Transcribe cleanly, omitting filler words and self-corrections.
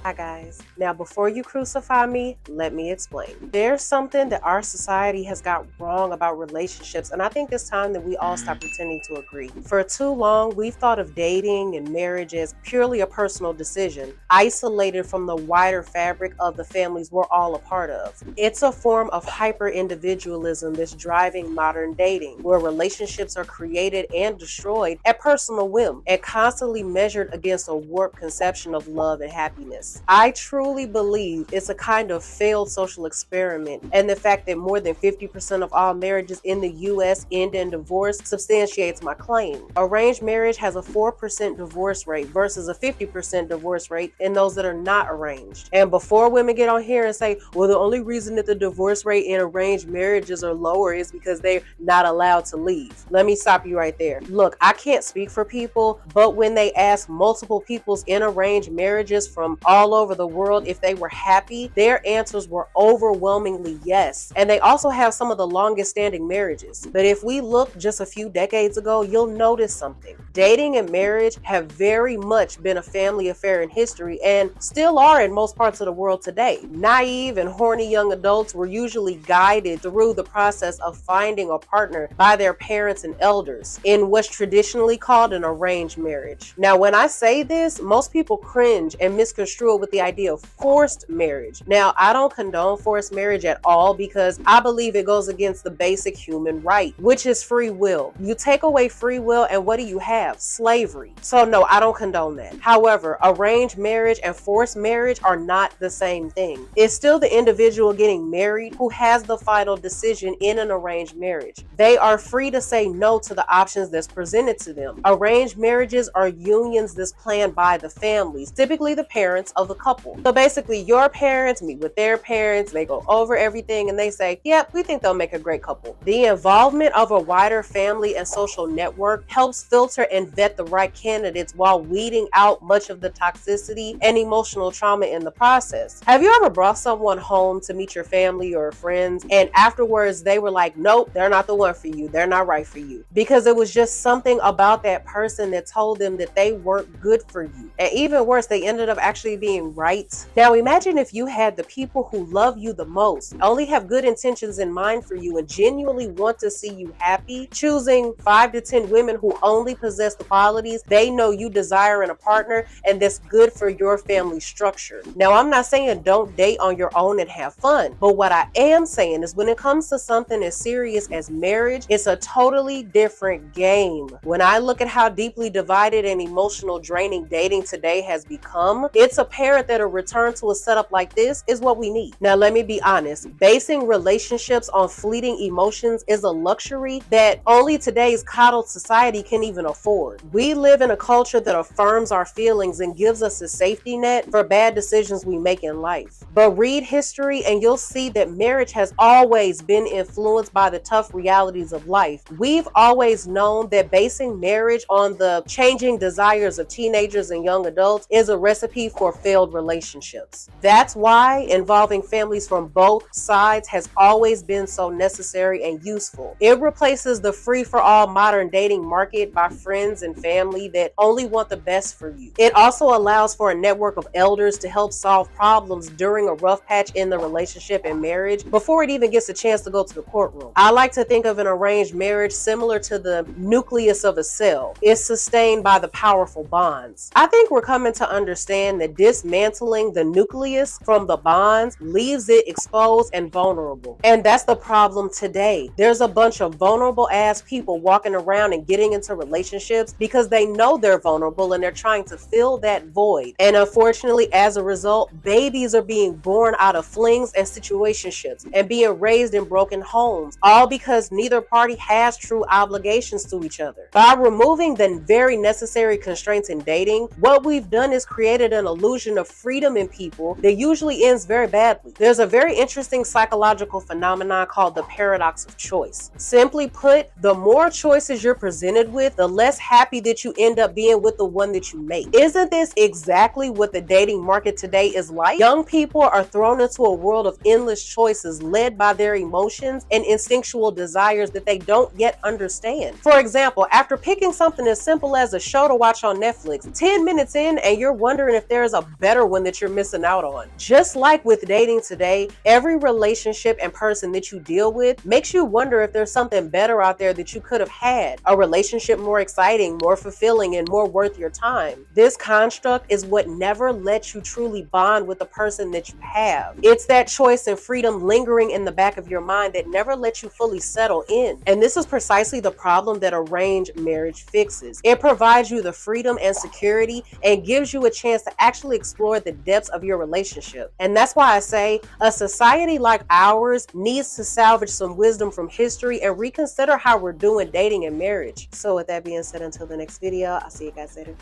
Hi guys. Now before you crucify me, let me explain. There's something that our society has got wrong about relationships, and I think it's time that we all stop pretending to agree. For too long, we've thought of dating and marriage as purely a personal decision, isolated from the wider fabric of the families we're all a part of. It's a form of hyper-individualism that's driving modern dating, where relationships are created and destroyed at personal whim and constantly measured against a warped conception of love and happiness. I truly believe it's a kind of failed social experiment, and the fact that more than 50% of all marriages in the US end in divorce substantiates my claim. Arranged marriage has a 4% divorce rate versus a 50% divorce rate in those that are not arranged. And before women get on here and say, well, the only reason that the divorce rate in arranged marriages are lower is because they're not allowed to leave. Let me stop you right there. Look, I can't speak for people, but when they ask multiple people's in arranged marriages from all over the world if they were happy, their answers were overwhelmingly yes. And they also have some of the longest standing marriages. But if we look just a few decades ago, you'll notice something. Dating and marriage have very much been a family affair in history and still are in most parts of the world today. Naive and horny young adults were usually guided through the process of finding a partner by their parents and elders in what's traditionally called an arranged marriage. Now, when I say this, most people cringe and misconstrue it with the idea of forced marriage. Now, I don't condone forced marriage at all because I believe it goes against the basic human right, which is free will. You take away free will and what do you have? Slavery. So no, I don't condone that. However, arranged marriage and forced marriage are not the same thing. It's still the individual getting married who has the final decision in an arranged marriage. They are free to say no to the options that's presented to them. Arranged marriages are unions that's planned by the families, typically the parents of the couple. So basically, your parents meet with their parents, they go over everything and they say, yep, we think they'll make a great couple. The involvement of a wider family and social network helps filter and vet the right candidates while weeding out much of the toxicity and emotional trauma in the process. Have you ever brought someone home to meet your family or friends and afterwards they were like, nope, they're not the one for you, they're not right for you, because it was just something about that person that told them that they weren't good for you? And even worse, they ended up actually being right. Now imagine if you had the people who love you the most, only have good intentions in mind for you, and genuinely want to see you happy, choosing 5 to 10 women who only possess the qualities they know you desire in a partner and that's good for your family structure. Now, I'm not saying don't date on your own and have fun, but what I am saying is when it comes to something as serious as marriage, it's a totally different game. When I look at how deeply divided and emotional draining dating today has become, it's apparent that a return to a setup like this is what we need. Now, let me be honest. Basing relationships on fleeting emotions is a luxury that only today's coddled society can even afford. We live in a culture that affirms our feelings and gives us a safety net for bad decisions we make in life. But read history and you'll see that marriage has always been influenced by the tough realities of life. We've always known that basing marriage on the changing desires of teenagers and young adults is a recipe for failed relationships. That's why involving families from both sides has always been so necessary and useful. It replaces the free-for-all modern dating market by friends and family that only want the best for you. It also allows for a network of elders to help solve problems during a rough patch in the relationship and marriage before it even gets a chance to go to the courtroom. I like to think of an arranged marriage similar to the nucleus of a cell. It's sustained by the powerful bonds. I think we're coming to understand that dismantling the nucleus from the bonds leaves it exposed and vulnerable. And that's the problem today. There's a bunch of vulnerable ass people walking around and getting into relationships because they know they're vulnerable and they're trying to fill that void. And unfortunately, as a result, babies are being born out of flings and situationships and being raised in broken homes, all because neither party has true obligations to each other. By removing the very necessary constraints in dating, what we've done is created an illusion of freedom in people that usually ends very badly. There's a very interesting psychological phenomenon called the paradox of choice. Simply put, the more choices you're presented with, the less happy that you end up being with the one that you make. Isn't this exactly what the dating market today is like? Young people are thrown into a world of endless choices led by their emotions and instinctual desires that they don't yet understand. For example, after picking something as simple as a show to watch on Netflix, 10 minutes in and you're wondering if there's a better one that you're missing out on. Just like with dating today, every relationship and person that you deal with makes you wonder if there's something better out there that you could have had. A relationship more exciting, more fulfilling, and more worth your time. This construct is what never lets you truly bond with the person that you have. It's that choice and freedom lingering in the back of your mind that never lets you fully settle in. And this is precisely the problem that arranged marriage fixes. It provides you the freedom and security and gives you a chance to actually explore the depths of your relationship. And that's why I say a society like ours needs to salvage some wisdom from history and reconsider how we're doing dating and marriage. So with that being said, until the next video, I'll see you guys later.